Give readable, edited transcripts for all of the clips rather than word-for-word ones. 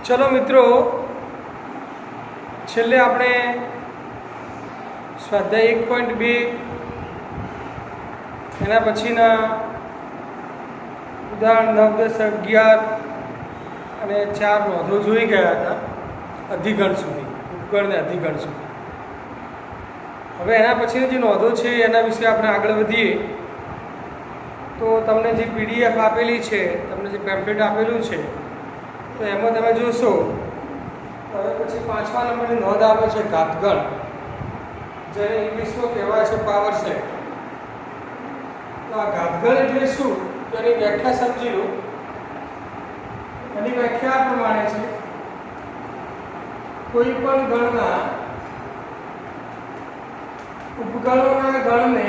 चलो मित्रों, छेल्ले આપણે સ્વાધ્યાય 1.2 એના પછીના ઉદાહરણ 9, 10, 11 અને 4 નોંધો જોઈ ગયા હતા અધિગણ સુધી, ઉપગણ ને અધિગણ સુધી. હવે એના પછીની જે નોંધો છે એના વિશે આપણે આગળ વધીએ તો તમને જે પીડીએફ આપેલી છે, તમને જે પેમ્પલેટ આપેલું છે, તો એમાં તમે જોશો હવે પછી 5મા નંબરની નોંધ આવે છે ઘાતગણ, જેને ઇંગ્લિશમાં કહેવાય છે પાવર સેટ. તો આ ઘાતગણ એટલે શું તેની વ્યાખ્યા સમજી લો. એની વ્યાખ્યા આ પ્રમાણે છે: કોઈ પણ ગણના ઉપગણોના ગણને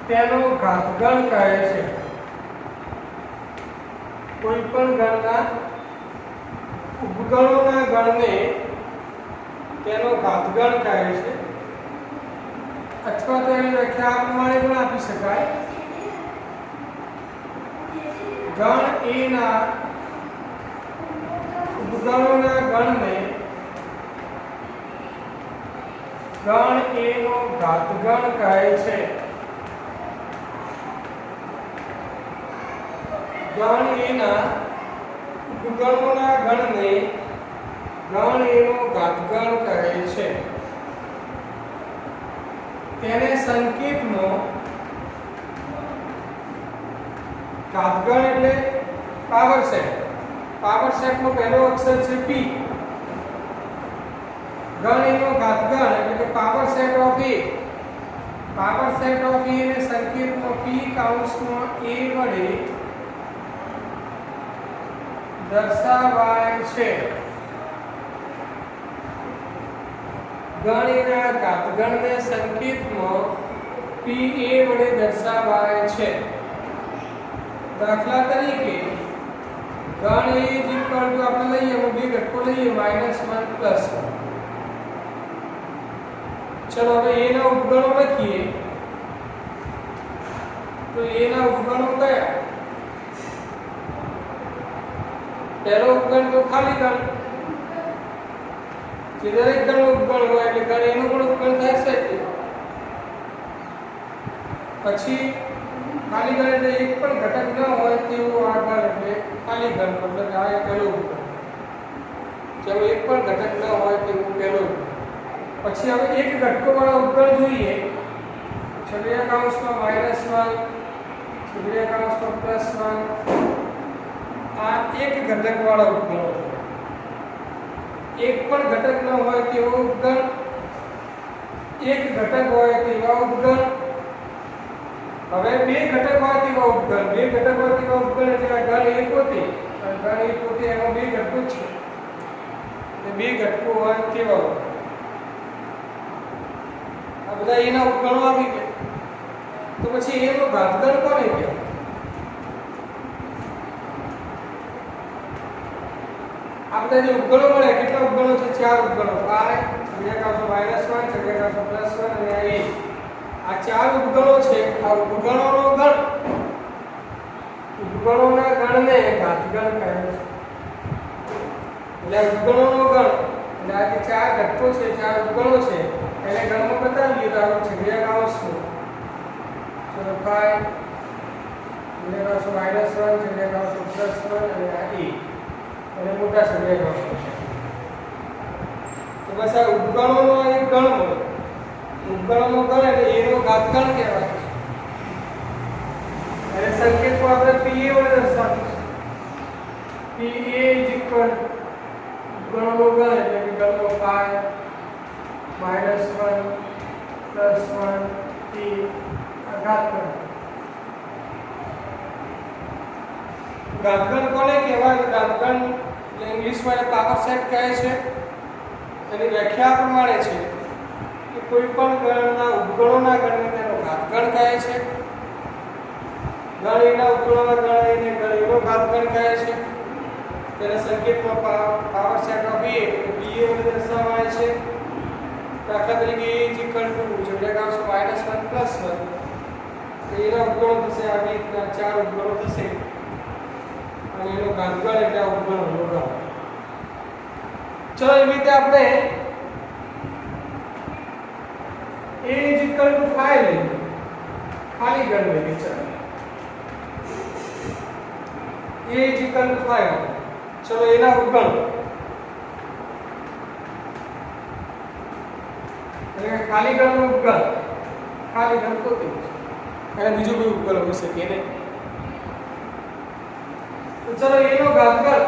તેનો ઘાતગણ કહે છે. કોઈ પણ ગણના ઉપગણોના ગણને તેનો ઘાતગણ કહે છે, અથવા તો એની વ્યાખ્યા આ પ્રમાણે પણ આપી શકાય: ગણ એ ના ઉપગણોના ગણને ગણ એ નો ઘાતગણ કહે છે. ગણ એ ના ઉપગણોના ગણને ગણ એ નો ઘાતગણ કહે છે. તેને સંકેતમાં ઘાતગણ એટલે પાવર સેટ. પાવર સેટનો પહેલો અક્ષર છે p. ગણ એ નો ઘાતગણ એટલે કે power set of a. Power set of a ને સંકેતમાં p કૌંસમાં a વડે દર્શાવાય છે. ગણ એના ઘાતગણને સંકેતમાં pa વડે દર્શાવાય છે. દાખલા તરીકે ગણ એ જ ઇક્વલ ટુ આપણે લઈએ, બે ઘટકો લઈએ, -1 +1. ચલો હવે a ના ઉપગણો લખીએ તો a ના ઉપગણો કયા? પહેલો ઉપગણ તો ખાલી ગણ, જે દરેક ગણનો ઉપગણ હોય એટલે ગણ એનો પણ ઉપગણ થશે જ. પછી ખાલી ગણ એટલે એક પણ ઘટક ન હોય તેવું આ ગણ એટલે ખાલી ગણ, મતલબ આ પહેલો ઉપગણ. ચાલો એક પણ ઘટક ન હોય તેવું પહેલો ઉપગણ. પછી હવે એક ઘટકો વાળા ઉપગણ જોઈએ. છગડીયા કૌંસમાં -1, છગડીયા કૌંસમાં +1. આ એક ઘટક વાળા ઉપગણો. એક પણ ઘટક ન હોય તેવો ઉપગણ, એક ઘટક હોય તેવા ઉપગણ. હવે બે ઘટક હોય તેવા ઉપગણ. બે ઘટક હોય તેવા ઉપગણ એટલે આ ગણ એ પોતે, ગણ એ પોતે એમાં બે ઘટકો છે, એટલે બે ઘટકો હોય તેવા ઉપગણ. આ બધા એના ઉપગણો આવી ગયા. તો પછી એનો ઘાતગણ કોને કહેવાય? આ બધા જે ઉપગણો મળે, કેટલા ઉપગણો છે? 4 ઉપગણો. 5 છગડીયા કૌંસમાં -1, છગડીયા કૌંસમાં +1 અને આ 4 ઉપગણો છે. આ ઉપગણોનો ગણ, ઉપગણોના ગણને ઘાતગણ કહે છે. એટલે ઉપગણોનો ગણ એટલે આ જે 4 ઘટકો છે, 4 ઉપગણો છે, એને ગણમાં બતાવીએ તો આપણે છગડીયા કૌંસમાં ચલો 5 છગડીયા કૌંસમાં -1, છગડીયા કૌંસમાં +1 અને આ અને મોટા છગડીયા કૌંસ. તો બસ આ ઉપગણોનો એક ગણ મળે. ઉપગણોનો ગણ એટલે એનો ઘાતગણ કહેવાય છે. અને સંકેતમાં આપણે pa વડે દર્શાવીશું. pa ઉપગણોનો ગણ એટલે કે ગણનો 5 -1 +1 p ઘાતગણ. ઘાતગણ કોને કહેવાય? ઘાતગણ એટલે ઇંગ્લિશમાં એ પાવર સેટ કહે છે. એની વ્યાખ્યા પ્રમાણે છે કે કોઈ પણ ગણના ઉપગણોના ગણને તેનો ઘાતગણ કહે છે. ગણ એના ઉપગણોના ગણ એને ગણ એનો ઘાતગણ કહે છે. તેને સંકેતમાં પાવર સેટ ઓફ a એટલે pa વડે દર્શાવાય છે. દાખલા તરીકે a = છગડીયા કૌંસમાં -1 +1. તો એના ઉપગણો થશે આવી રીતના 4 ઉપગણો થશે. અને એનો ઘાતગણ એટલે આ ઉપગણનો ગણ. ચલો એવી રીતે આપણે a = 5 લઈએ, ખાલી ગણ લઈએ. ચલો a = 5. ચલો એના ઉપગણ એટલે ખાલી ગણનો ઉપગણ, ખાલી ગણ પોતે અને બીજું કોઈ ઉપગણ હોઈ શકે નહીં. તો ચલો એનો ઘાતગણ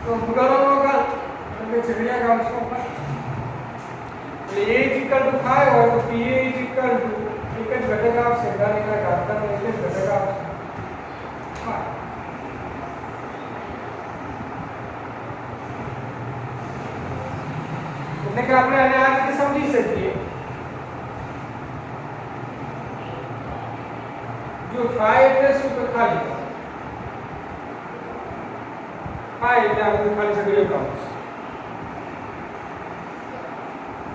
તો ઉપગણનો ગણ એટલે છેડિયા ગાંઠમાં એટલે a = 5 હોય તો pa = એક જ ઘટક આવશે, ગણના ઘાતગણનો એક જ ઘટક આવશે 5. એટલે કે આપણે આને આ રીતે સમજી શકીએ, જો 5 એટલે શું તો ખાલી 5 એટલે આપણે ખાલી સગળીઓ કાઉન્સ.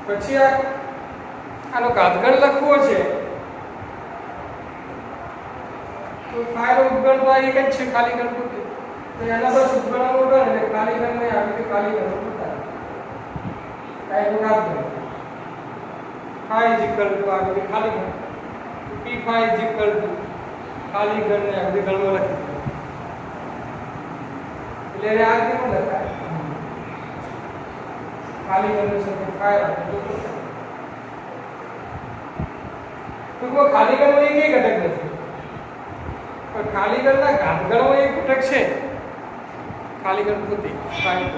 પછી આનો ઘાતગણ લખવો છે તો 5 નો ઉપગણ તો એક જ છે, ખાલી ગણ પોતે. તો એના બસ ઉપગણનો ગણ એટલે ખાલી ગણને આવી રીતે ખાલી ગણ પોતા કાઈ ઘાતગણ 5 = આવી રીતે ખાલી ગણ p5 = ખાલી ગણને આવી રીતે ગણમાં લખી દો. એટલે આ રીતે પણ લખાય ખાલી ગણનો શબ્દ 5 આપો તો ખાલી ગણનો એક ઘટક નથી, પણ ખાલી ગણના ઘાતગણનો એક ઘટક છે, ખાલી ગણ પોતે 5.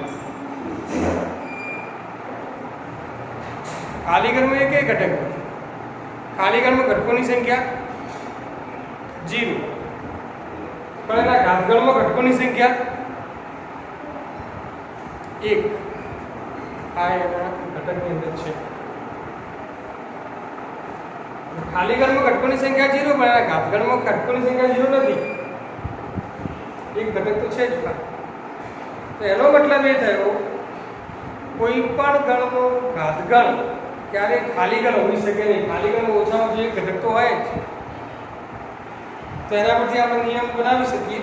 ખાલી ગણમાં એક ઘટક નથી, ખાલી ગણમાં ઘટકોની સંખ્યા 0, પણ એના ઘાતગણમાં ઘટકોની સંખ્યા 1. આ એના ઘટકની અંદર છે. ખાલી ગણમાં ઘટકોની સંખ્યા 0, પણ એના ઘાતગણમાં ઘટકોની સંખ્યા 0 નથી, એક ઘટક તો છે જ 5. તો એનો મતલબ એ થયો કોઈ પણ ગણનો ઘાતગણ ક્યારે ખાલી ગણ હોઈ શકે નહીં, ખાલી ગણ ઓછામાં ઓછો એક ઘટક તો હોય જ. તો એના પરથી આપણે નિયમ બનાવી શકીએ.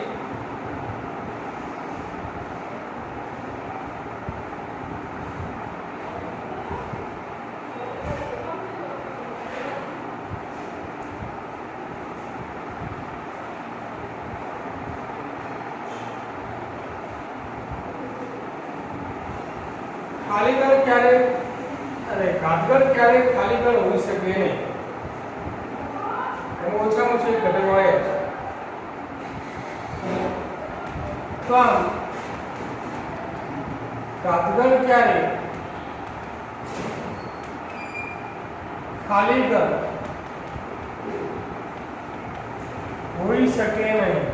ખાલી ગણ ક્યારે અને ઘાતગણ ક્યારે ખાલી ગણ હોઈ શકે નહીં, એમાં ઓછામાં ઓછો એક ઘટક હોય જ. તો આમ ઘાતગણ ક્યારે ખાલી ગણ હોઈ શકે નહીં,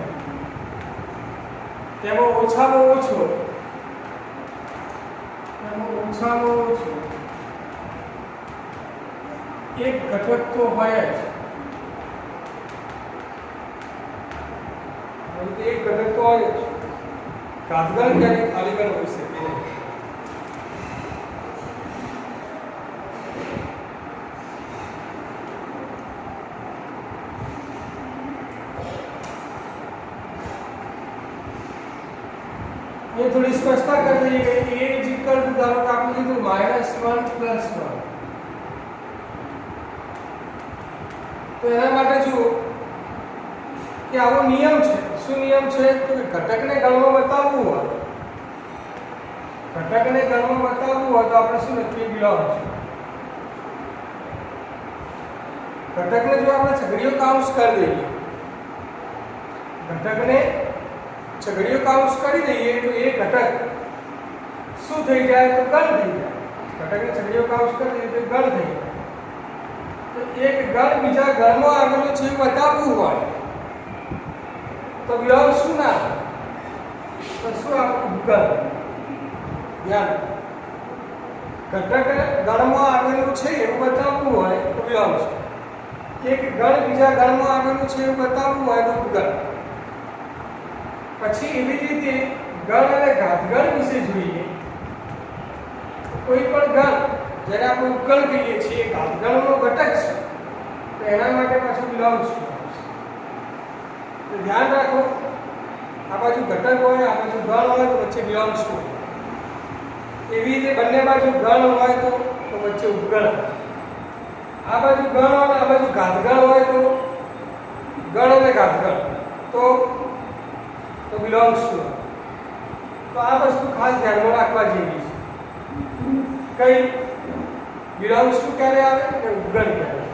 તેમાં ઓછામાં ઓછો એક ઘટક તો હોય જ. એક ઘટક તો હોય જ. ઘાતગણ ક્યારે ખાલી ગણ હોઈ શકે નહીં. ये थोड़ी स्पष्टता कर दीजिए कि a = ધારો કે આપણે લીધું -1 + 1. તો એના માટે જુઓ કે આવો નિયમ છે. શું નિયમ છે? તો કે ઘટકને ગણમાં બતાવવું હોય, ઘટકને ગણમાં બતાવવું હોય તો આપણે શું લખીએ? બિલોંગ્સ. ઘટકને જો આપણે છગડીયો કાઉન્સ કરી દઈએ, ઘટકને છગડીયો કાઉન્સ કરી દઈએ તો એ ઘટક શું થઈ જાય? તો ગણ થઈ જાય. ઘટકને છગડીયો કાઉન્સ કરી દઈએ તો ગણ થઈ જાય. તો એક ગણ બીજા ગણમાં આવેલો છે એવું બતાવવું હોય તો બિલોંગ શું ના તો શું આપણું ગણ યાદ ઘટક ગણમાં આવેલું છે એવું બતાવવું હોય તો બિલોંગ. એક ગણ બીજા ગણમાં આવેલું છે એવું બતાવવું હોય તો ઉપગણ. પછી એવી રીતે ગણ અને ઘાતગણ વિશે જોઈએ. કોઈ પણ ગણ જેને આપણે ઉપગણ કહીએ છીએ ઘાતગણનો ઘટક છે તો એના માટે પાછું બિલોંગ્સ. તો ધ્યાન રાખો, આ બાજુ ઘટક હોય, આ બાજુ ગણ હોય તો વચ્ચે બિલોંગ્સ ટુ. એવી રીતે બંને બાજુ ગણ હોય તો વચ્ચે ઉપગણ. આ બાજુ ગણ હોય આ બાજુ ઘાતગણ હોય તો ગણ અને ઘાતગણ તો બિલોંગ્સ ટુ. તો આ વસ્તુ ખાસ ધ્યાનમાં રાખવા જેવી છે. કઈ બિલોંગ્સ ટુ ક્યારે આવે અને ઉપગણ ક્યારે?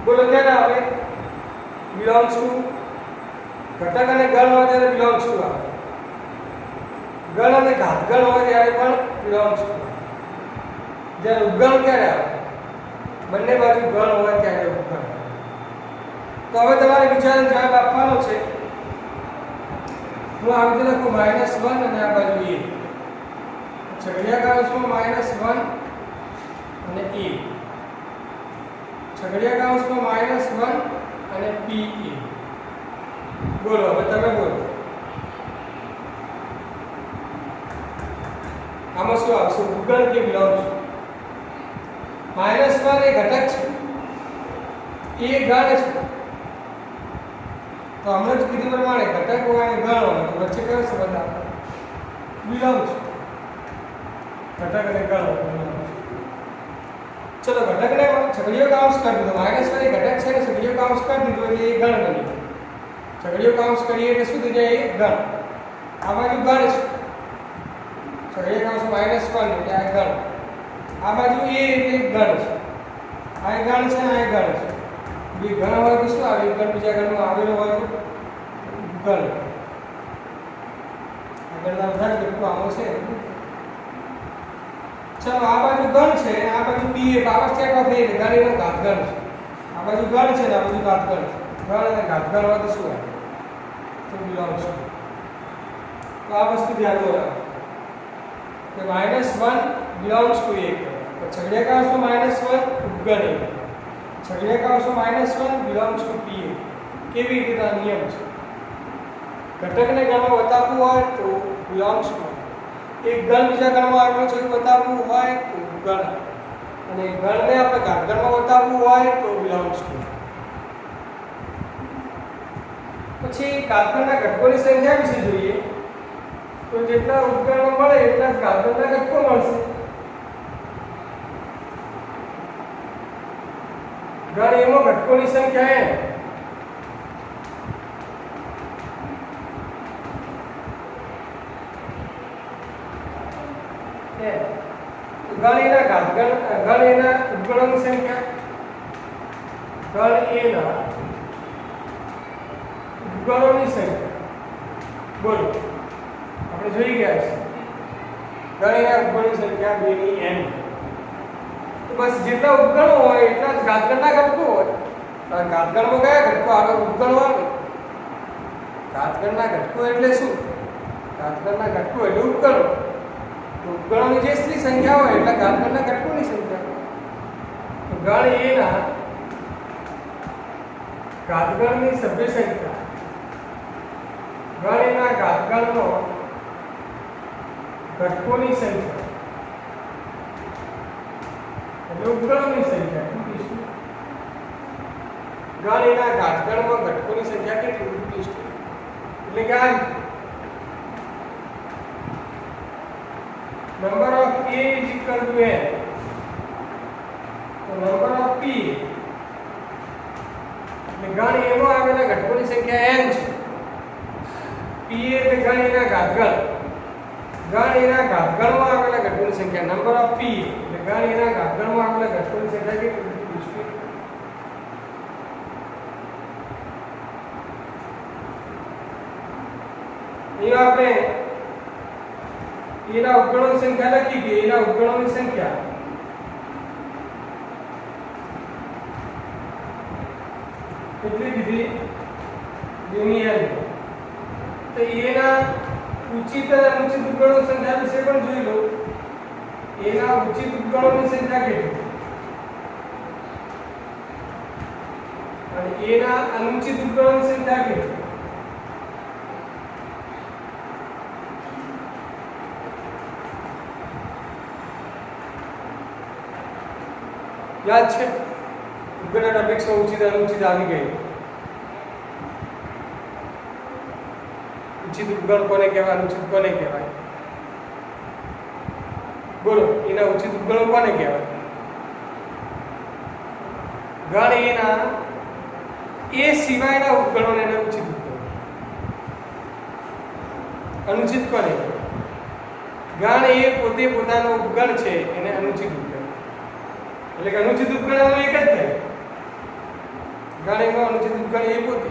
બોલો ક્યારે આવે? બિલોંગ્સ ટુ ઘટક અને ગણ હોય ત્યારે બિલોંગ્સ ટુ આવે. ગણ અને ઘાતગણ હોય ત્યારે પણ બિલોંગ્સ ટુ. જ્યારે ઉપગણ ક્યારે આવે? બંને બાજુ ગણ હોય ત્યારે ઉપગણ. તો હવે તમારે વિચારનો જવાબ આપવાનો છે. હું આવી રીતે લખું -1 અને આ બાજુ a. છગડીયા કૌંસમાં -1 અને a. છગડીયા કૌંસમાં -1 અને pa. બોલો હવે તમે બોલો. આમાં શું આવશે? ઉપગણ કે બિલોંગ્સ? -1 એ ઘટક છે, a ગણ છે. તો હમણાં જ કીધું પ્રમાણે ઘટક હોય અને ગણ હોય તો વચ્ચે કયો સંબંધ આવે? બિલોંગ્સ. ઘટક અને ગણ હોય. ચલો ઘટકને છગડીયો કૌંસ કરી દીધો. -1 એ ઘટક છે ને છગડીયો કૌંસ કરી દીધો એટલે એ ગણ બની ગયો. છગડીયો કૌંસ કરીએ એટલે શું થઈ જાય? એ ગણ. આ બાજુ ગણ છે. છગડીયા કૌંસમાં -1 એટલે આ ગણ. આ બાજુ a એટલે ગણ છે. આ ગણ છે, આ ગણ છે. બે ગણ હોય તો શું આવે? ગણ બીજા ગણમાં આવેલો હોય તો ગણ. આગળના બધા ઘટકો આવો છે. ચલો આ બાજુ ગણ છે, આ બાજુ p A power set of a એટલે ગણ એનો ઘાતગણ છે. આ બાજુ ગણ છે ને આ બાજુ ઘાતગણ છે. ગણ અને ઘાતગણ હોય તો શું આવે? તો બિલોંગ્સ ટુ. તો આ વસ્તુ ધ્યાનમાં રાખો કે -1 બિલોંગ્સ ટુ a. તો છગડીયા કૌંસમાં -1 ઉપગણ a. છગડીયા કૌંસમાં -1 બિલોંગ્સ ટુ pa. કેવી રીતે આ નિયમ છે? ઘટકને ગણમાં બતાવવું હોય તો બિલોંગ્સ ટુ. એક ગણ બીજા ગણમાં આવેલો છે બતાવવું હોય તો ગણ. અને ગણને આપણે ઘાતગણમાં બતાવવું હોય તો બિલોંગ્સ ટુ. પછી ઘાતગણના ઘટકોની સંખ્યા વિશે જોઈએ તો જેટલા ઉપગણો મળે એટલા જ ઘાતગણના ઘટકો મળશે. ગણ એમાં ઘટકોની સંખ્યા n. ગણ એના ઘાતગણ, ગણ એના ઉપગણોની સંખ્યા, ગણ એના ઉપગણોની સંખ્યા. બોલો આપણે જોઈ ગયા છે ગણ એના ઉપગણોની સંખ્યા 2 ની n. તો બસ જેટલા ઉપગણો હોય એટલા જ ઘાતગણના ઘટકો હોય. અને ઘાતગણમાં કયા ઘટકો આવે? ઉપગણો આવે. ઘાતગણના ઘટકો એટલે શું? ઘાતગણના ઘટકો એટલે ઉપગણો. ઉપગણોની જેટલી સંખ્યા હોય એટલે ઘાતગણના ઘટકોની સંખ્યા. તો ગણ એના ઘાતગણની સભ્ય સંખ્યા, ગણ એના ઘાતગણનો ઘટકોની સંખ્યા એટલે ઉપગણોની સંખ્યા. ગણ એના ઘાતગણમાં ઘટકોની સંખ્યા કેટલી? એટલે કે number of a is equal to n. તો number of p એટલે ગણ એમાં આવેલા ઘટકોની સંખ્યા n છે. p એટલે ગણ એના ઘાતગણ. ગણ એના ઘાતગણમાં આવેલા ઘટકોની સંખ્યા number of p એટલે ગણ એના ઘાતગણમાં આવેલા ઘટકોની સંખ્યા કેટલી? એ આપણે એના ઉપગણોની સંખ્યા લખી દઈએ. એના ઉપગણોની સંખ્યા કેટલી દીધી? 2 ની n. તો એના ઉચિત અને અનુચિત ઉપગણોની સંખ્યા વિશે પણ જોઈ લો. એના ઉચિત ઉપગણોની સંખ્યા કેટલી અને એના અનુચિત ઉપગણોની સંખ્યા કેટલી? યાદ છે? ઉપગણના અપેક્ષા ઉચિત અનુચિત આવી ગઈ. ઉચિત ઉપગણ કોને કહેવાય, અનુચિત કોને કહેવાય? બોલો, એના ઉચિત ઉપગણો કોને કહેવાય? ગણ એના એ સિવાયના ઉપગણોને એને ઉચિત ઉપગણો. અનુચિત કોને કહેવાય? ગણ એ પોતે પોતાનો ઉપગણ છે એને અનુચિત ઉપગણ. એટલે કે અનુચિત ઉપગણ એનો એક જ થાય. ગણ એનો અનુચિત ઉપગણ એ પોતે.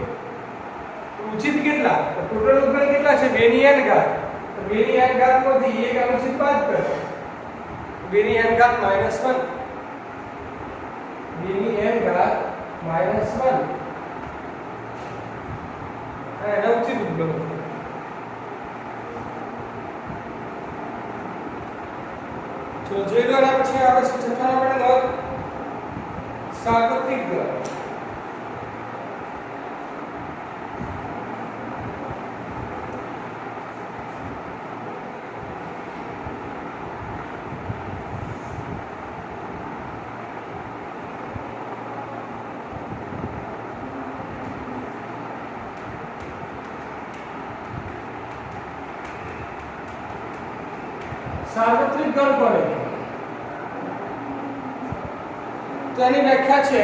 ઉચિત કેટલા? ટોટલ ઉપગણ કેટલા છે? 2 ની n ઘાત. તો 2 ની n ઘાત માંથી એક અનુચિત બાદ કરો. 2 ની n ઘાત -1. 2 ની n ઘાત -1. એના ઉચિત ઉપગણો. તો જે ગણ પછી આવે છે છઠ્ઠા નંબરની નોંધ, સાર્વત્રિક ગણ. સાર્વત્રિક ગણ કોને? તો એની વ્યાખ્યા છે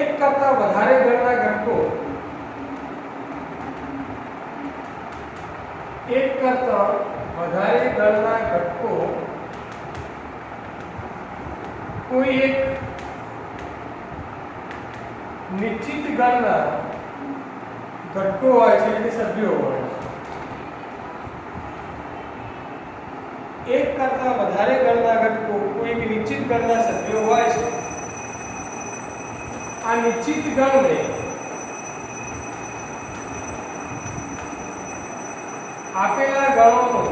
એક કરતા વધારે ગણના ઘટકો, એક કરતા વધારે ગણના ઘટકો કોઈ એક નિશ્ચિત ગણના ઘટકો હોય છે એટલે સભ્યો હોય છે. એક કરતા વધારે ગણના ઘટકો કોઈ એક નિશ્ચિત ગણના સભ્યો હોય છે. આ નિશ્ચિત ગણને આપેલા ગણોનો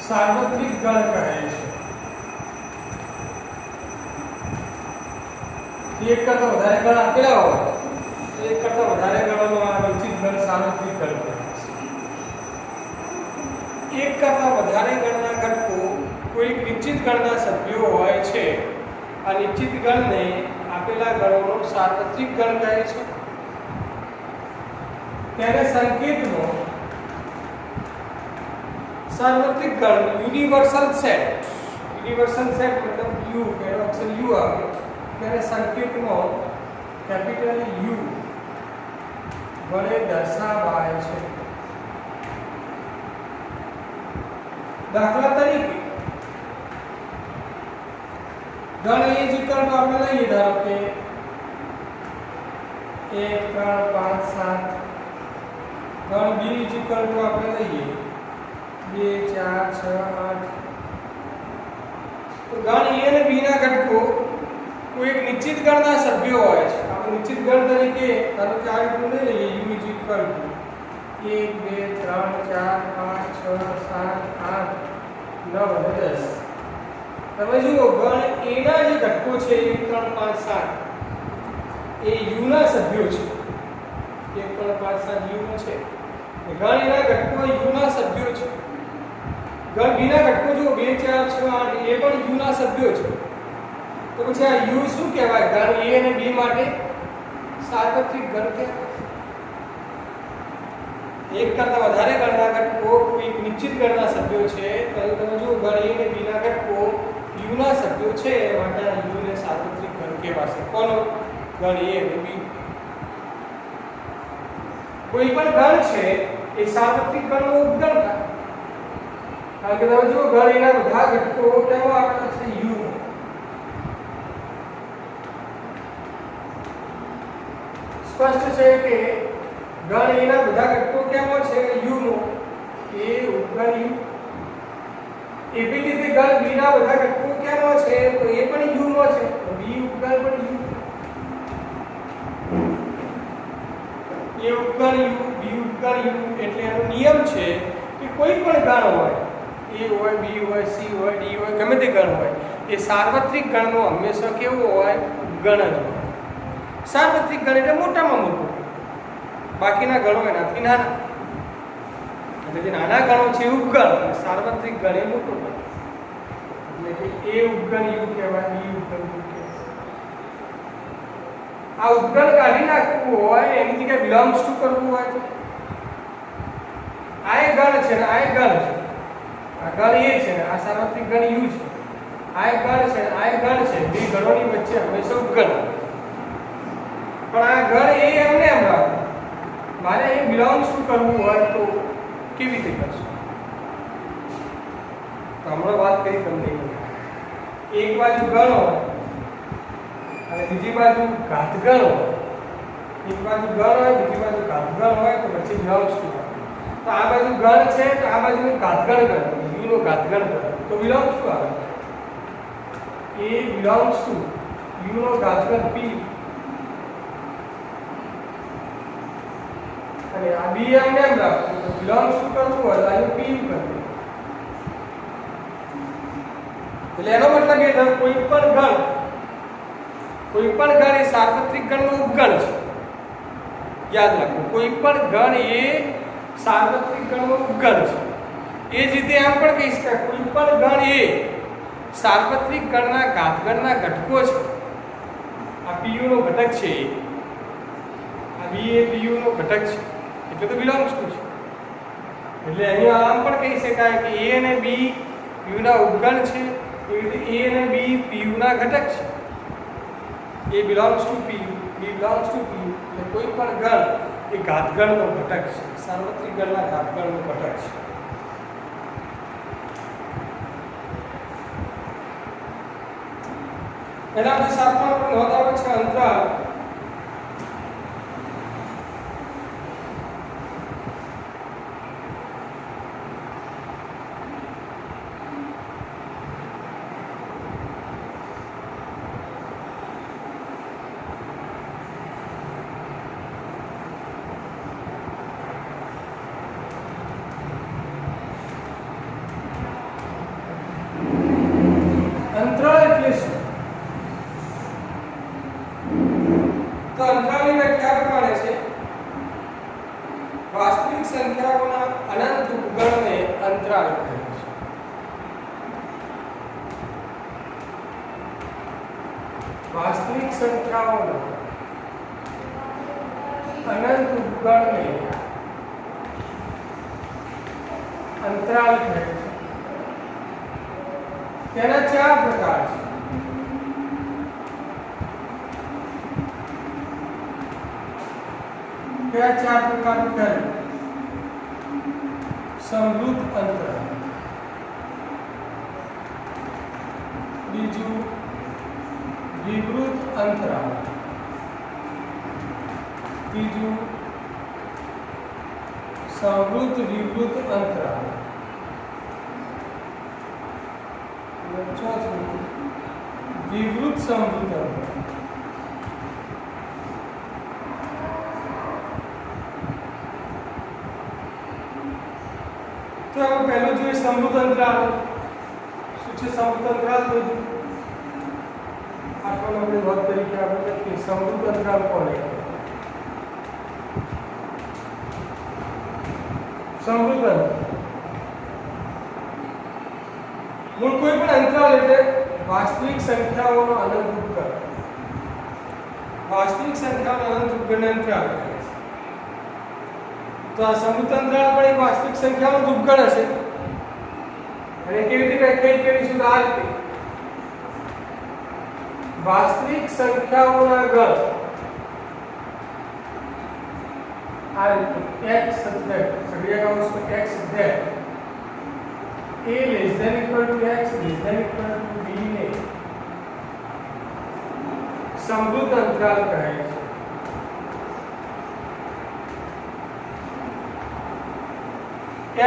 સાર્વત્રિક ગણ કહે છે. એક કરતા વધારે ગણ આપેલા હોય તો એક કરતા વધારે ગણોનો આ નિશ્ચિત ગણ સાર્વત્રિક ગણ કહે છે. એક કરતા વધારે ગણના ઘટકો કોઈ નિશ્ચિત ગણના સભ્યો હોય છે. આ નિશ્ચિત ગણને આપેલા ગણોનો સાર્વત્રિક ગણ કહે છે. તેને સંકેતનો સાર્વત્રિક ગણ યુનિવર્સલ સેટ, યુનિવર્સલ સેટ મતલબ યુ, એનો અક્ષર યુ આવે, તેને સંકેતમાં કેપિટલ યુ વડે દર્શાવાય છે. દાખલા તરીકે ગણ એ જ વિકલ્પ આપણે લઈએ, ધારો કે 1 3 5 7. ગણ બી જ વિકલ્પ આપણે લઈએ 2 4 6 8. તો ગણ એ અને બી ના ઘટકો કોઈ એક નિશ્ચિત ગણના સભ્યો હોય છે. આપણે નિશ્ચિત ગણ તરીકે ધારો કે આ રીતનું લઈ લઈએ યુ ઇઝ ઇક્વલ ટુ 1 2 3 4 5 6 7 8 9 અને 10. તમે જુઓ ગણ એ ના જે ઘટકો છે 1 3 5 7 એ યુ ના સભ્યો છે. 1 3 5 7 યુ નો છે. ગણ એના ઘટકો યુ ના સભ્યો છે. ગણ બી ના ઘટકો જો 2 4 6 8 એ પણ યુ ના સભ્યો છે. તો પછી આ યુ શું કહેવાય? ગણ એ અને બી માટે સાર્વત્રિક ગણ કહેવાય. એક કરતા વધારે ગણના ઘટકો કોઈ નિશ્ચિત ગણના સભ્યો છે. તો તમે જુઓ ગણ એ અને બી ના ઘટકો યુ ના સભ્યો છે માટે આ યુ ને સાર્વત્રિક ગણ કહેવાશે. કોનો? ગણ એ અને બી. કોઈ પણ ગણ છે એ સાર્વત્રિક ગણનો ઉપગણ થાય. કારણ કે તમે જુઓ ગણ એના બધા ઘટકો કેવો આપેલા છે? યુ. સ્પષ્ટ છે કે ગણ એના બધા ઘટકો કેવો છે? યુ નો. એ ઉપગણ યુ. એવી રીતે ગણ બી ના બધા ઘટકો કેવો છે? તો એ પણ યુ નો છે. તો બી ઉપગણ પણ યુ. એ ઉપગણ યુ, બી ઉપગણ યુ. એટલે એનો નિયમ છે કે કોઈ પણ ગણ હોય, એ હોય, બી હોય, સી હોય, ડી હોય, ગમે તે ગણ હોય, એ સાર્વત્રિક ગણનો હંમેશા કેવો હોય? ગણ જ હોય. સાર્વત્રિક ગણ એટલે મોટામાં મોટું, બાકીના ગણો એનાથી નાના. એટલે જે નાના ગણો છે એ ઉપગણ, અને સાર્વત્રિક ગણ એ મોટો ગણ. એટલે કે એ ઉપગણ યુ કહેવાય, બી ઉપગણ યુ કહેવાય. આ ઉપગણ કાઢી નાખવું હોય એની જગ્યાએ બિલોંગ્સ ટુ કરવું હોય તો આ એક ગણ છે ને આ એક ગણ છે, આ ગણ એ છે ને આ સાર્વત્રિક ગણ યુ છે, આ એક ગણ છે આ એક ગણ છે, બે ગણોની વચ્ચે હંમેશા ઉપગણ પણ આ ગણ એ એમને એમ રાખો મારે એ બિલોંગ્સ ટુ કરવું હોય તો કેવી રીતે કરશું? તો હમણાં વાત કરી તમને એક બાજુ ગણ હોય અને બીજી બાજુ ઘાતગણ હોય, એક બાજુ ગણ હોય બીજી બાજુ ઘાતગણ હોય તો પછી બિલોંગ્સ ટુ તો આ બાજુ ગણ છે તો આ બાજુ ઘાતગણ ગણ યુ નો ઘાતગણ ગણ તો બિલોંગ્સ ટુ આવે એ બિલોંગ્સ ટુ યુ નો ઘાતગણ પી અને આ બી એમને એમ રાખવું તો બિલોંગ્સ ટુ કરવું હોય તો આનું પી યુ કરવું એટલે એનો મતલબ એ થાય કોઈ પણ ગણ એ સાર્વત્રિક ગણનો ઉપગણ છે, યાદ રાખો કોઈ પણ ગણ એ સાર્વત્રિક ગણનો ઉપગણ છે. એ જ રીતે એમ પણ કહી શકાય કોઈ પણ ગણ એ સાર્વત્રિક ગણના ઘાતગણના ઘટકો છે. આ પીયુ નો ઘટક છે, આ બી એ પીયુ નો ઘટક છે એટલે તો બિલોંગ્સ ટુ છે. એટલે અહીંયા આમ પણ કહી શકાય કે એ અને બી પીયુ ના ઉપગણ છે, એવી રીતે એ અને બી પીયુ ના ઘટક છે. A belongs to PU, B belongs to PU એટલે કોઈ પણ ગણ એ ઘાતગણનો ઘટક છે, સાર્વત્રિક ગણના ઘાતગણનો ઘટક છે. એના પછી સાતમા નોંધ આવે છે અંતરાલ. અંતરાલ એટલે શું? તો અંતરાલની વ્યાખ્યા પ્રમાણે છે વાસ્તવિક સંખ્યાઓના અનંત ઉપગણને અંતરાલ કહે છે. વાસ્તવિક સંખ્યાઓના અનંત ઉપગણને અંતરાલ કહે છે. તેના ચાર પ્રકાર છે. क्या चार प्रकार के समृद्ध अंतराल, बीजू विवृत अंतराल, तीजू समृद्ध विवृत अंतराल, चौथું विवृत समृद्ध अंतराल. तो हम पहले जो समृद्ध अंतराल શું છે? સમૃદ્ધ અંતરાલ જોયું આપણને આપણે વાત કરી કે આપણે કે સમૃદ્ધ અંતરાલ કોને સમૃદ્ધ મૂળ કોઈ પણ અંતરાલ એટલે વાસ્તવિક સંખ્યાઓનો અનંત ઉપગણ. વાસ્તવિક સંખ્યાઓનો અનંત ઉપગણ અંતરાલ તો આ સમૃદ્ધ અંતરાલ પણ એક વાસ્તવિક સંખ્યાનો જ ઉપગણ હશે. અને કેવી રીતે વ્યાખ્યાયિત કરીશું? આ રીતે વાસ્તવિક સંખ્યાઓના ગણ આ રીતે x સબ્જેક્ટ સક્રિય કૌંસમાં x subject a less than equal to x less than equal to b ને સમૃદ્ધ અંતરાલ કહે છે.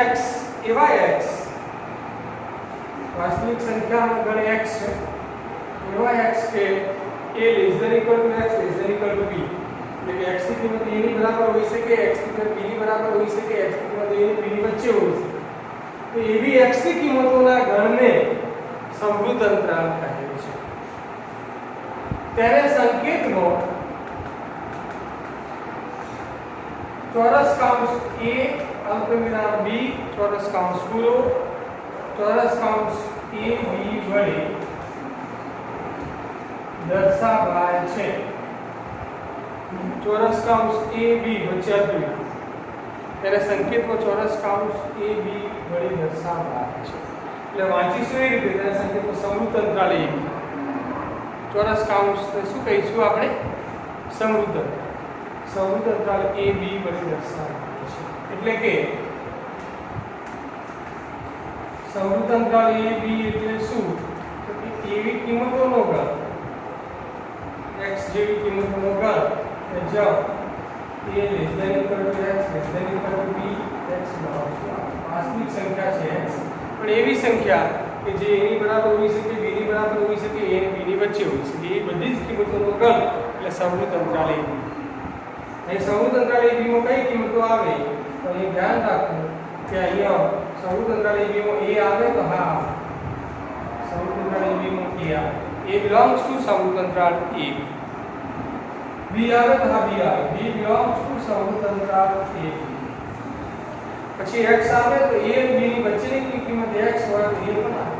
x એવા x વાસ્તવિક સંખ્યાનો ગણ x છે એવા x કે a less than equal to x less than equal to b એટલે કે x ની કિંમત a ની બરાબર હોઈ શકે, x ની કિંમત b ની બરાબર હોઈ શકે, x ની કિંમત a અને b ની વચ્ચે હોઈ શકે. તો એવી x ની કિંમતોના ગણને સમૃદ્ધ અંતરાલ કહે છે. તેને સંકેતનો ચોરસ કૌંસ a અલ્પવિરામ b ચોરસ કૌંસ પૂરો ચોરસ કૌંસ a b વડે દર્શાવાય છે. ચોરસ કૌંસ એ બી વચ્ચે હતું ત્યારે સંકેતમાં ચોરસ કૌંસ એ બી વડે દર્શાવવામાં આવે છે. એટલે વાંચીશું એ રીતે ત્યારે સંકેતમાં સમૃદ્ધ અંતરાલ એ બી ચોરસ કૌંસને શું કહીશું આપણે? સમૃદ્ધ અંતરાલ એ બી વડે દર્શાવવામાં આવે છે. એટલે કે સમૃદ્ધ અંતરાલ એ બી એટલે શું? તો કે એવી કિંમતોનો ગણ x જેવી કિંમતોનો ગણ કે જ્યાં a less than equal to x less than equal to b x belongs to વાસ્તવિક સંખ્યા છે x પણ એવી સંખ્યા કે જે a ની બરાબર હોઈ શકે, b ની બરાબર હોઈ શકે, a અને b ની વચ્ચે હોઈ શકે, એ બધી જ કિંમતોનો ગણ એટલે સમૃદ્ધ અંતરાલ a b. અહીં સમૃદ્ધ અંતરાલ a b માં કઈ કિંમતો આવે તો એ ધ્યાન રાખવું કે અહીંયા સમૃદ્ધ અંતરાલ a b માં a આવે તો હા આવે, સમૃદ્ધ અંતરાલ a b માં a આવે, a belongs to સમૃદ્ધ અંતરાલ a b. b આવે તો હા b આવે, b belongs to સમૃદ્ધ અંતરાલ a b. પછી x આવે તો a અને b ની વચ્ચેની કિંમત x હોય તો a પણ આવે.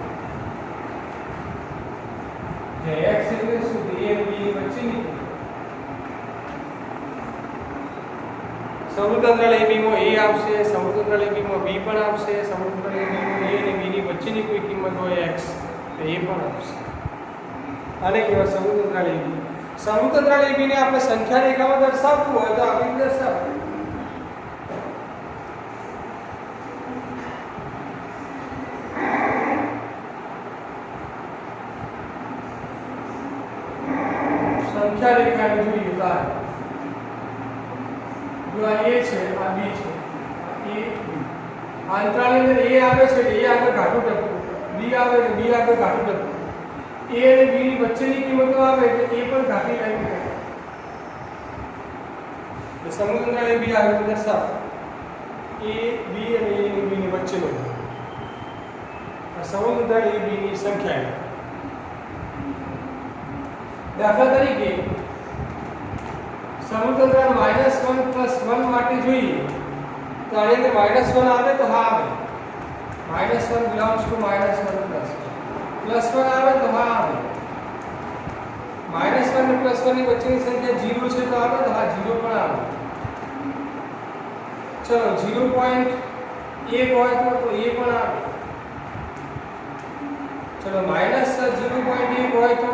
જે x એટલે શું? a અને b ની વચ્ચેની સમૃદ્ધ અંતરાલ a b માં a આવશે, સમૃદ્ધ અંતરાલ a b માં b પણ આવશે, સમૃદ્ધ અંતરાલ a b માં a અને b ની વચ્ચેની કોઈ કિંમત હોય x તો a પણ આવશે. આને કહેવાય સમૃદ્ધ અંતરાલ a b. સમૃદ્ધ અંતરાલ a b ને આપણે સંખ્યા રેખામાં દર્શાવવું હોય તો આવી રીતે દર્શાવાય. સંખ્યા રેખાને જોઈએ તો જો આ a છે, આ b છે, આ અંતરાલની અંદર a આવે છે એટલે a આગળ ઘાટું ટપકું, b આવે એટલે b આગળ ઘાટું ટપકું, a અને b ની વચ્ચેની કિંમતો આવે એટલે a પણ ઘાટી લાઈન કરે. એટલે સમૃદ્ધ અંતરાલ a b આવે તો દર્શાવ a b અને a અને b ની વચ્ચેનો આ સમૃદ્ધ અંતરાલ a b ની સંખ્યા. દાખલા તરીકે સમૃદ્ધ અંતરાલ -1 + 1 માટે જોઈએ તો આની અંદર -1 આવે તો હા આવે, -1 belongs to -1 +1 આવે તો હા આવે, -1 અને +1 ની વચ્ચેની સંખ્યા 0 છે તો આવે તો હા 0 પણ આવે. ચલો 0.1 હોય તો a પણ આવે. ચલો -0.1 હોય તો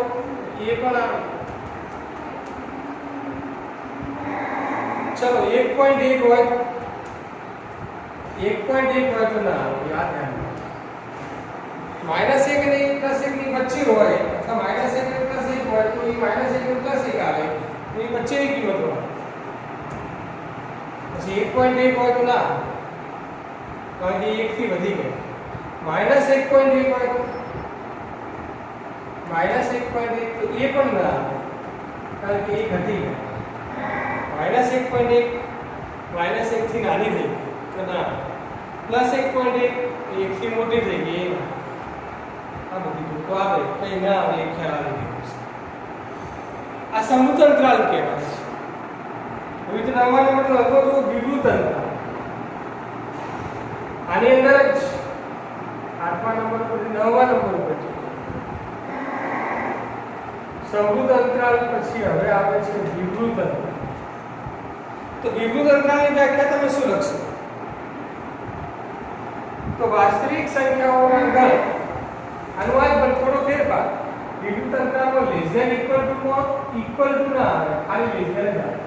a પણ આવે. चलो 1.1 હોય તો 1.1 હોય તો ના આવે, યાદ રાખો. -1 અને +1 ની વચ્ચે હોય અથવા -1 અને +1 હોય તો એ -1 અને +1 આવે તો એ વચ્ચેની કિંમત હોય. પછી 1.1 હોય તો ના આવે કારણ કે 1 થી વધી ગયો. -1.1 હોય તો -1.1 તો એ પણ ના આવે કારણ કે એ ઘટી ગયો. -1.1 -1 થી નાની થઈ ગઈ તો ના. +1.1 1 થી મોટી થઈ ગઈ આ બધી તો આવે કઈ ના આવે એ ખ્યાલ આવી ગયો. આ સમૃદ્ધ અંતરાલ કહેવાય છે. હવે તો નવા નંબરનો હતો તો વિવૃત અંતરાલ. આની અંદર જ 8મા નંબર પર 9મા નંબર પર છે સમૃદ્ધ અંતરાલ. પછી હવે આવે છે વિવૃત અંતરાલ. તો વિવૃત અંતરાલની વ્યાખ્યા તમે શું લખશો? તો વાસ્તવિક સંખ્યાઓના ગણ. આનો આ પણ થોડો ફેરફાર. વિવૃત અંતરાલમાં લેસ ધેન ઇક્વલ ટુ માં ઇક્વલ ટુ ના આવે, ખાલી લેસ ધેન જ આવે.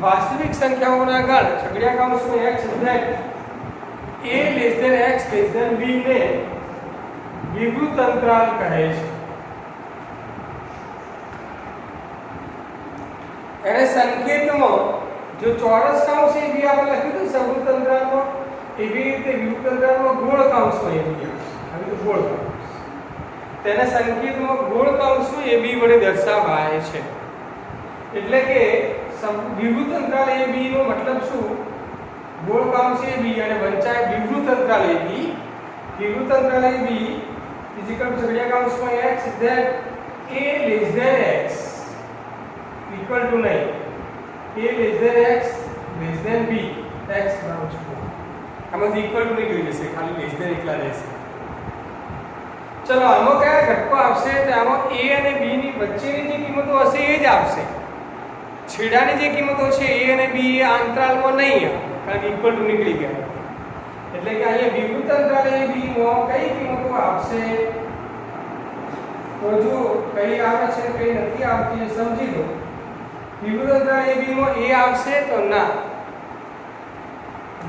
વાસ્તવિક સંખ્યાઓના ગણ છગડીયા કૌંસમાં x then a less than x less than b ને વિવૃત અંતરાલ કહે છે. એને સંકેતમાં જો ચોરસ કૌંસ એ બી આપણે લખ્યું હતું સમૃદ્ધ અંતરાલમાં, એવી રીતે વિવૃત અંતરાલમાં ગોળ કૌંસમાં એ બી આવે તો ગોળ કૌંસ. તેને સંકેતમાં ગોળ કૌંસમાં એ બી વડે દર્શાવાય છે. એટલે કે વિવૃત અંતરાલ એ બી નો મતલબ શું? ગોળ કૌંસ એ બી અને વંચાય વિવૃત અંતરાલ એ બી. વિવૃત અંતરાલ એ બી છગડીયા કૌંસમાં x then a less than x equal to નહીં, a less than x less than b x belongs to. આમાંથી equal to નહીં જોઈ જશે, ખાલી less than એકલા રહેશે. ચલો આમાં કયા ઘટકો આવશે? તો આમાં a અને b ની વચ્ચેની જે કિંમતો હશે એ જ આવશે. છેડાની જે કિંમતો છે a અને b એ આ અંતરાલમાં નહીં આવે, કારણ કે ઇક્વલ ટુ નીકળી ગયા. એટલે કે અહીંયા વિવૃત અંતરાલ a b માં કઈ કિંમતો આવશે? તો જો કઈ આવે છે કઈ નથી આવતી એ સમજી લો. વિવૃત અંતરાલ a b માં a આવશે તો ના,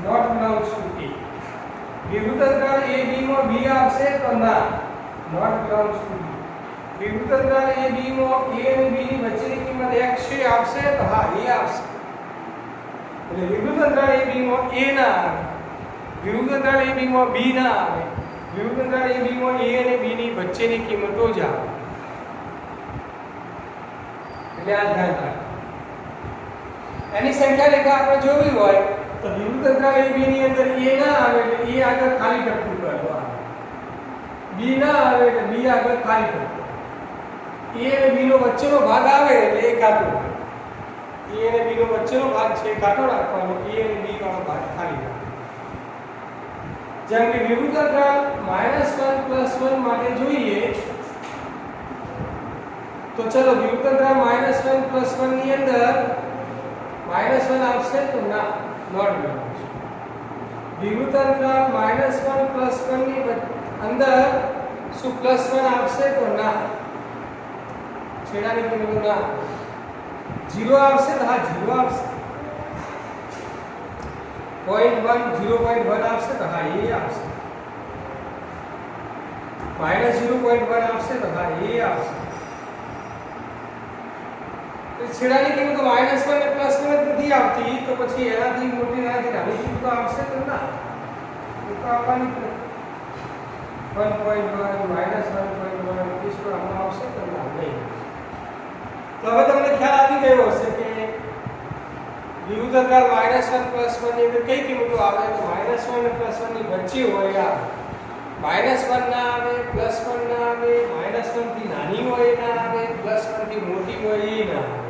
નોટ બિલોંગ્સ ટુ a. વિવૃત અંતરાલ a b માં b આવશે તો ના, નોટ બિલોંગ્સ ટુ b. વિવૃત અંતરાલ a b માં a અને b ની વચ્ચેની કિંમત x છે આવશે તો હા a આવશે. એટલે વિવૃત અંતરાલ a b માં a ના આવે, વિવૃત અંતરાલ a b માં b ના આવે, વિવૃત અંતરાલ a b માં a અને b ની વચ્ચેની કિંમતો જ આવે. એટલે આ ધ્યાન રાખો. એની સંખ્યા રેખા આપણે જોવી હોય તો વિવૃત અંતરાલ a b ની અંદર a ના આવે એટલે a આગળ ખાલી ટપકું કરવાનું, b ના આવે એટલે b આગળ ખાલી ટપકું, a અને b નો વચ્ચેનો ભાગ આવે એટલે એ કાઢો, a અને b નો વચ્ચેનો ભાગ છે કાઢો રાખવાનો, a અને b વાળો ભાગ ખાલી રાખવાનો. જેમ કે વિવૃત અંતરાલ -1 +1 માટે જોઈએ તો ચલો વિવૃત અંતરાલ -1 +1 ની અંદર -1 આવશે તો ના, નોટ બિલોંગ્સ. વિવૃત અંતરાલ -1 +1 ની અંદર શું +1 આવશે તો ના, છેડાની કિંમતો ના. 0 આવશે તો હા 0 આવશે, 0.1 આવશે તો હા એ આવશે, -0.1 આવશે તો હા એ આવશે. તો છેડાની કિંમતો -1 અને +1 નથી આવતી તો પછી એનાથી મોટી એનાથી નાની કિંમતો આવશે તો ના, એ તો આવવાની નથી. 1.1 -1.1 इस पर हम આવશે તો ના નહીં. તો હવે તમને ખ્યાલ આવી ગયો હશે કે વિવૃત અંતરાલ -1 +1 ની અંદર કઈ કિંમતો આવે તો -1 અને +1 ની વચ્ચે હોય આ -1 ના આવે, +1 ના આવે, -1 થી નાની હોય ના આવે, +1 થી મોટી હોય એ ના આવે,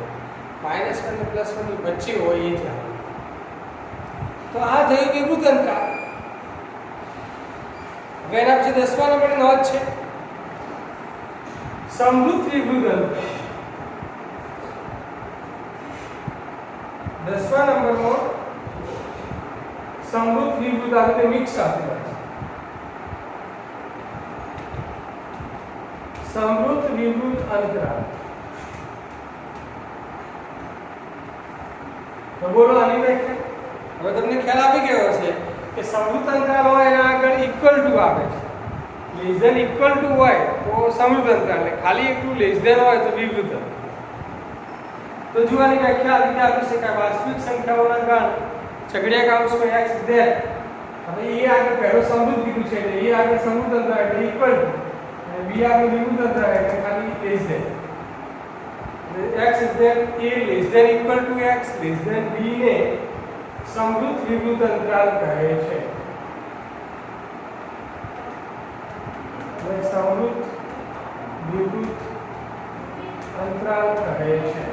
-1 અને +1 ની વચ્ચે હોય એ જ આવે. તો આ થયું વિવૃત અંતરાલ. હવે એના પછી 10મા નંબરની નોંધ છે સમૃદ્ધ વિવૃત અંતરાલ. 10મા નંબરમાં સમૃદ્ધ વિવૃત આપણે મિક્સ આપેલા છે. સમૃદ્ધ વિવૃત અંતરાલ. તો બોલો આની વ્યાખ્યા. હવે તમને ખ્યાલ આવી ગયો હશે કે સમૃદ્ધ અંતરાલ હોય એના આગળ ઇક્વલ ટુ આવે છે. લેસ ધેન ઇક્વલ ટુ હોય તો સમૃદ્ધ અંતરાલ, ખાલી એકલું લેસ ધેન હોય તો વિવૃત અંતરાલ. તો જોવાની વ્યાખ્યા આ રીતે આપી શકાય. વાસ્તવિક સંખ્યાઓના ગણ છગડીયા કૌંસમાં x ધેન. હવે એ આગળ પહેલો સમૃદ્ધ કીધું છે એટલે એ આગળ સમૃદ્ધ અંતરાલ એટલે ઇક્વલ ટુ, અને b આગળ વિવૃત અંતરાલ એટલે ખાલી less than. x then a less than equal to x less than b ને સમૃદ્ધ વિવૃત અંતરાલ કહે છે. સમૃદ્ધ વિવૃત અંતરાલ કહે છે.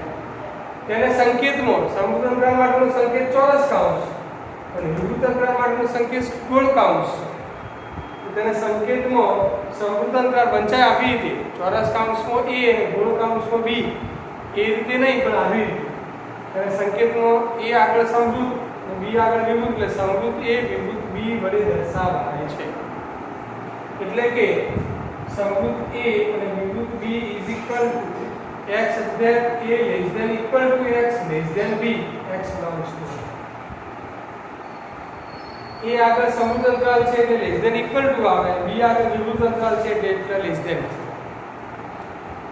તેને સંકેતમાં સમૃદ્ધ અંતરાલ માટેનો સંકેત ચોરસ કૌંસ અને વિવૃત અંતરાલ માટેનો સંકેત ગોળ કૌંસ. તેને સંકેતમાં સમૃદ્ધ અંતરાલ વંચાય આવી રીતે ચોરસ કૌંસમાં a અને ગોળ કૌંસમાં b, એ રીતે નહીં પણ આવી રીતે. તેને સંકેતમાં a આગળ સમૃદ્ધ અને b આગળ વિવૃત એટલે સમૃદ્ધ a વિવૃત b વડે દર્શાવાય છે. એટલે કે સમૃદ્ધ a અને વિવૃત b x then a less than equal to x less than b, x belongs to a આગળ સમૃદ્ધ અંતરાલ છે એટલે લેસ ધેન ઇક્વલ ટુ આવે, b આગળ વિવૃત અંતરાલ છે એટલે લેસ ધેન.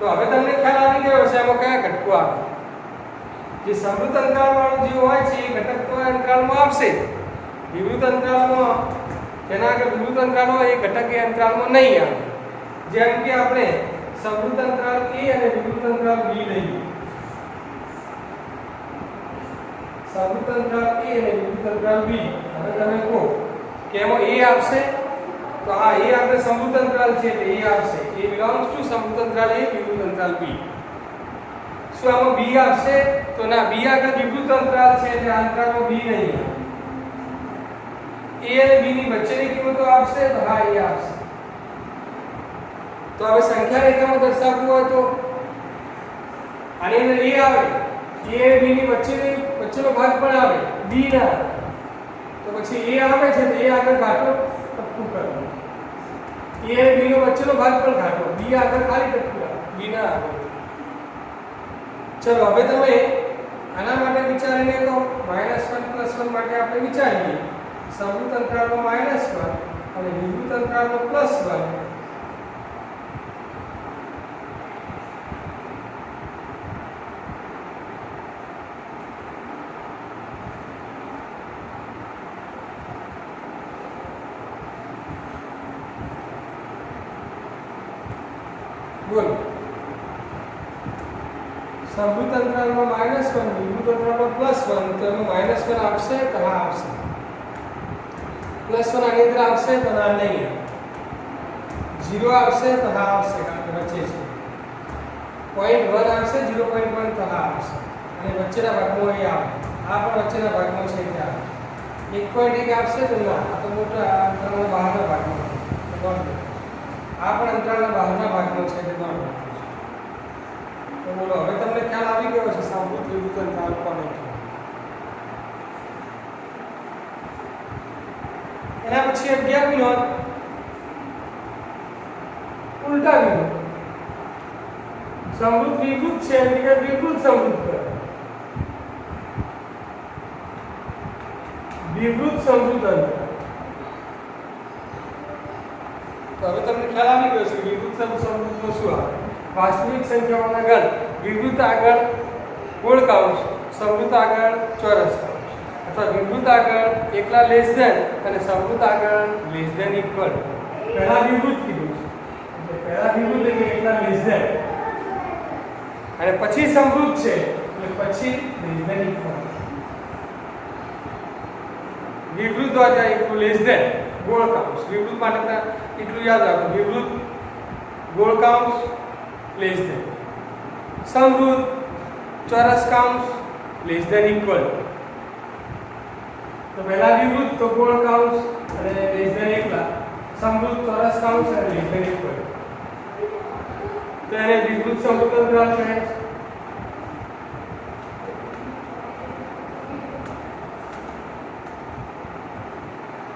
તો હવે તમને ખ્યાલ આવી ગયો છે એમાં કયા ઘટકો આવે. જે સમૃદ્ધ અંતરાલ વાળો જે હોય છે એ ઘટક તો અંતરાલમાં આવશે. વિવૃત અંતરાલમાં જેના આગળ વિવૃત અંતરાલ હોય એ ઘટક એ અંતરાલમાં નહીં આવે. જેમ કે આપણે સમૃદ્ધ અંતરાલ a અને વિવૃત અંતરાલ b લઈએ. સમૃદ્ધ અંતરાલ a અને વિવૃત અંતરાલ b. હવે તમે કહો કે એમાં a આવશે તો આ a આપણે સમૃદ્ધ અંતરાલ છે એટલે a આવશે. a belongs to સમૃદ્ધ અંતરાલ a વિવૃત અંતરાલ b. શું આમાં b આવશે તો ના, b આગળ વિવૃત અંતરાલ છે એટલે આ અંતરાલમાં b નહીં આવે. a અને b ની વચ્ચેની કિંમતો આવશે તો હા એ આવશે. તો હવે સંખ્યા રેખામાં દર્શાવવું હોય તો આની અંદર a આવે એ અને બી ની વચ્ચેનો ભાગ પણ આવે, બી ના આવે. તો પછી એ આવે છે તો એ આગળ ઘાટો ટપકું કરવાનું. એ અને બી નો વચ્ચેનો ભાગ પણ ઘાટો, બી આગળ ખાલી ટપકું આવે, બી ના આવે. ચલો હવે તમે આના માટે વિચારીને તો -1 +1 માટે આપણે વિચારીએ. સમૃદ્ધ અંતરાલમાં -1 અને વિવૃત અંતરાલમાં +1. બોલો, સમૃદ્ધ અંતરાલમાં -1, વિવૃત અંતરાલમાં +1, તો એમાં -1 આવશે તો હા આવશે. +1 આની અંદર આવશે તો ના નહીં. 0 આવશે તો હા આવશે, કારણ કે વચ્ચે છે. 0.1 આવશે, 0.1 તો હા આવશે. અને વચ્ચેના ભાગમાં એ આવે, આ પણ વચ્ચેના ભાગમાં છે એટલે આવે. 1.1 આવશે તો ના, આ તો મોટા અંતરાલના બહારના ભાગમાં છે. આ પણ અંતરાલના બહારના ભાગમાં છે એટલે નોંધ. તો બોલો, હવે તમને ખ્યાલ આવી ગયો છે સમૃદ્ધ વિવૃત અંતરાલ કોને કહેવાય. એના પછી 11મી નોંધ, ઉલટા વિવૃત. સમૃદ્ધ વિવૃત છે એટલે વિવૃત સમૃદ્ધ કરે. વિવૃત સમૃદ્ધ અંતરાલ. તો હવે તમને ખ્યાલ આવી ગયો છે વિવૃત સમૃદ્ધનો શું આવે. વાસ્તવિક સંખ્યાઓના ગણ, વિવૃત આગળ ગોળ કૌંસ, સમૃદ્ધ આગળ ચોરસ કૌંસ, અથવા વિવૃત આગળ એકલા લેસ ધેન અને સમૃદ્ધ આગળ લેસ ધેન ઇક્વલ. પહેલા વિવૃત કીધું છે એટલે પહેલા વિવૃત એટલે એકલા લેસ ધેન, અને પછી સમૃદ્ધ છે એટલે પછી લેસ ધેન ઇક્વલ. વિવૃત દ્વારા એકલું લેસ ધેન ગોળ કૌંસ. વિવૃત માટે એટલું યાદ રાખો, વિવૃત ગોળ કૌંસ લેસ ધેન, સમૃદ્ધ ચોરસ કૌંસ લેસ ધેન ઇક્વલ. તો પહેલા વિવૃત તો ગોળ કૌંસ અને લેસ ધેન એકલા, સમૃદ્ધ ચોરસ કૌંસ અને લેસ ધેન ઇક્વલ. તો એને વિવૃત સમૃદ્ધ અંતરાલ કહે છે.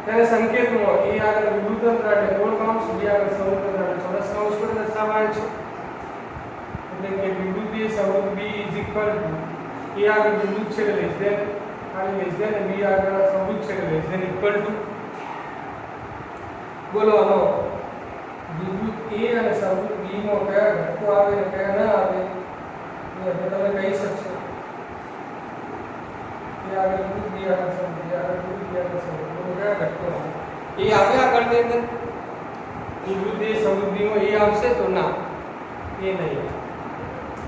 તેને સંકેતમાં એ આગળ વિવૃત અંતરાલ એટલે ગોળ કૌંસ, બી આગળ સમૃદ્ધ અંતરાલ એટલે ચોરસ કૌંસ પર દર્શાવાય છે. એટલે કે વિવૃત એ સમૃદ્ધ b = એ આગળ વિવૃત છે એટલે લેસ ધેન, ખાલી લેસ ધેન, અને b આગળ સમૃદ્ધ છે એટલે લેસ ધેન ઇક્વલ ટુ. બોલો, આનો વિવૃત a અને સમૃદ્ધ b માં કયા ઘટકો આવે અને કયા ન આવે એ હવે તમે કહી શકશો. એ આગળ વિવૃત, b આગળ સમૃદ્ધ, a આગળ વિવૃત, b આગળ સમૃદ્ધ, કયા ઘટકો આવે એ આવે આગળની અંદર. વિવૃત a સમૃદ્ધ b માં a આવશે તો ના, એ નહીં.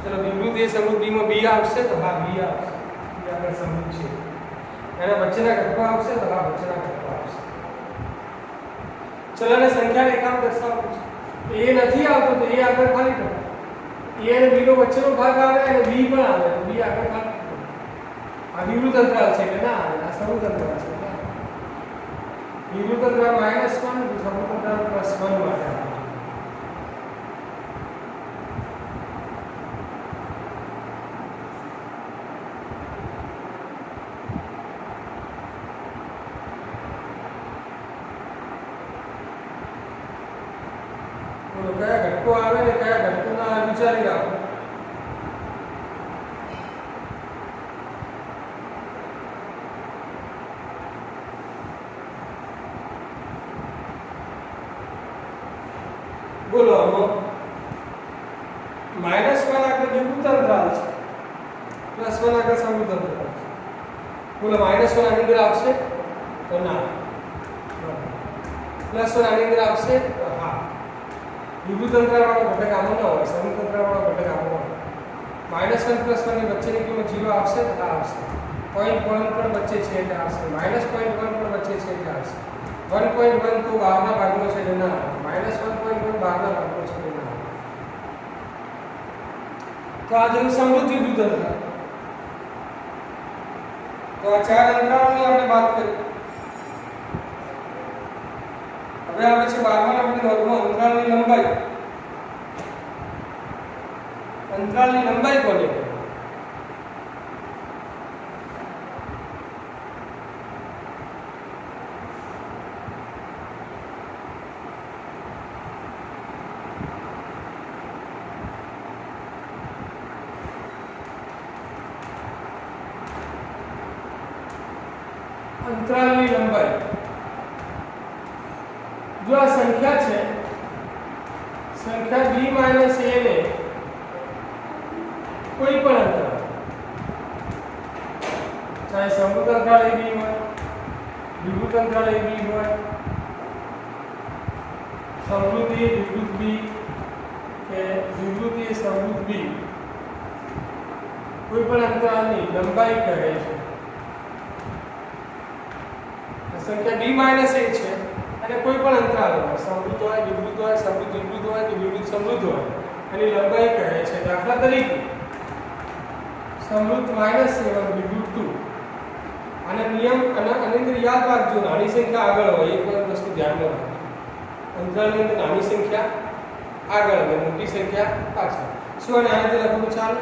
ચલો, વિવૃત a સમૃદ્ધ b માં b આવશે તો હા b આવશે, b આગળ સમૃદ્ધ છે. એના વચ્ચેના ઘટકો આવશે તો હા વચ્ચેના ઘટકો આવશે. ચલો, અને સંખ્યા રેખામાં દર્શાવવું છે. a નથી આવતો તો a આગળ ખાલી કરો. a અને b નો વચ્ચેનો ભાગ આવે અને b પણ આવે તો b આગળ ખાલી કરો. આ વિવૃત અંતરાલ છે કે ના આવે, આ સમૃદ્ધ અંતરાલ છે. વિવૃત અંતરાલ -1, સમૃદ્ધ અંતરાલ +1 માટે આવે. બોલો, કયા ઘટકો આવે ને કયા ઘટકો ના વિચારી રાખો. બોલો, આમાં -1 આગળ વિવૃત અંતરાલ છે, +1 આગળ સમૃદ્ધ અંતરાલ છે. બોલો, -1 આની અંદર આવશે તો ના, +1 આની અંદર આવશે તો હા. વિવૃત અંતરાલ વાળો ઘટક આમાં ન હોય, સમૃદ્ધ અંતરાલ વાળો ઘટક આમાં હોય. -1 +1 ની વચ્ચેની કિંમત 0 આવશે તો આ આવશે. 0.1 પણ વચ્ચે છે એટલે આવશે, -0.1 પણ વચ્ચે છે એટલે આવશે. 1.1 તો બહારના ભાગમાં છે એટલે ના આવે, -1.1 બહારના ભાગમાં છે એટલે ના આવે. તો આ જેવું સમૃદ્ધ વિવૃત અંતરાલ. તો આ 4 અંતરાલોની આપણે વાત કરી. હવે આવે છે 12મા નંબરની નોંધમાં અંતરાલની લંબાઈ. અંતરાલની લંબાઈ કોને કહેવાય? અંતરાલની લંબાઈ. જો આ સંખ્યા છે, સંખ્યા b - a ને કોઈ પણ અંતરાલ, ચાહે સમૃદ્ધ અંતરાલ ab હોય, વિવૃત અંતરાલ ab હોય, સમૃદ્ધ a વિવૃત b કે વિવૃત a સમૃદ્ધ b, કોઈ પણ અંતરાલની લંબાઈ કહે છે. સંખ્યા b - a છે અને કોઈ પણ અંતરાલ હોય, સમૃદ્ધ હોય, વિવૃત હોય, સમૃદ્ધ વિવૃત હોય કે વિવૃત સમૃદ્ધ હોય, એની લંબાઈ કહે છે. દાખલા તરીકે સમૃદ્ધ -7 વિવૃત 2. અને નિયમ અને અંદર યાદ રાખજો, નાની સંખ્યા આગળ હોય, એક વસ્તુ ધ્યાનમાં રાખજો. અંતરાલની અંદર નાની સંખ્યા આગળ અને મોટી સંખ્યા પાછળ. શું અને આને લખવું? ચાલો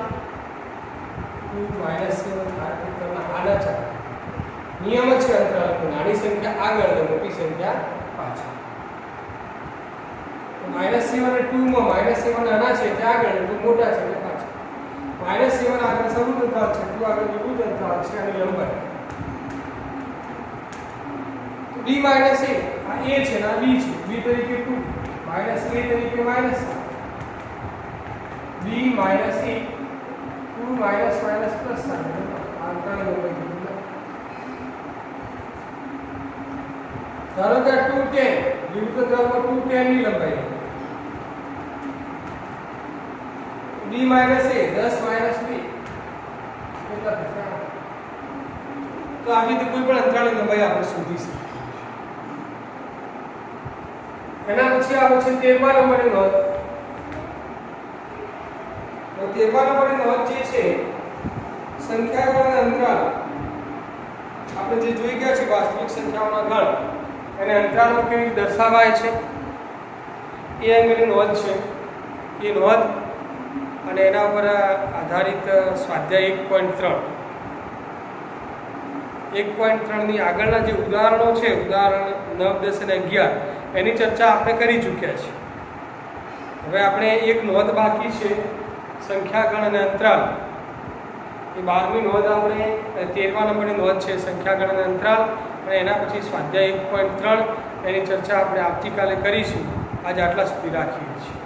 2 - 7 આના ચાલો નિયમ છે અંતરાલ, નાની સંખ્યા આગળ અને મોટી સંખ્યા પાછળ. તો -7 અને 2 માં -7 નાના છે એટલે આગળ, 2 મોટા છે એટલે પાછળ. -7 આગળ સમૃદ્ધ અંતરાલ છે, 2 આગળ વિવૃત અંતરાલ છે અને લંબાઈ. તો b - a આ a છે ને આ b છે, b તરીકે 2, -a તરીકે -7, b - a 2 - +7 અંતરાલ લંબાઈ. ધારો કે 210 વિવૃત અંતરાલમાં 210 ની લંબાઈ. b - a 10 - b કેટલા થશે? તો આવી રીતે કોઈ પણ અંતરાલની લંબાઈ આપણે શોધી શકીએ. એના પછી આવે છે 13મા નંબરની નોંધ. તો 13મા નંબરની નોંધ જે છે, સંખ્યાગણ અંતરાલ આપણે જે જોઈ ગયા છે વાસ્તવિક સંખ્યાઓના ગણ, અને અંતરાલમાં કેવી રીતે દર્શાવાય છે એ અંગેની નોંધ છે. એ નોંધ અને એના ઉપર આધારિત સ્વાધ્યાય 1.3 ની આગળના જે ઉદાહરણો છે, ઉદાહરણ 9, 10 અને 11, એની ચર્ચા આપણે કરી ચૂક્યા છીએ. હવે આપણે એક નોંધ બાકી છે, સંખ્યાગણ અને અંતરાલ. એ 12મી નોંધ આપણે 13મા નંબરની નોંધ છે, સંખ્યાગણ અને અંતરાલ, અને એના પછી સ્વાધ્યાય 1.3 એની ચર્ચા આપણે આવતીકાલે કરીશું. આજ આટલા સુધી રાખીએ છીએ.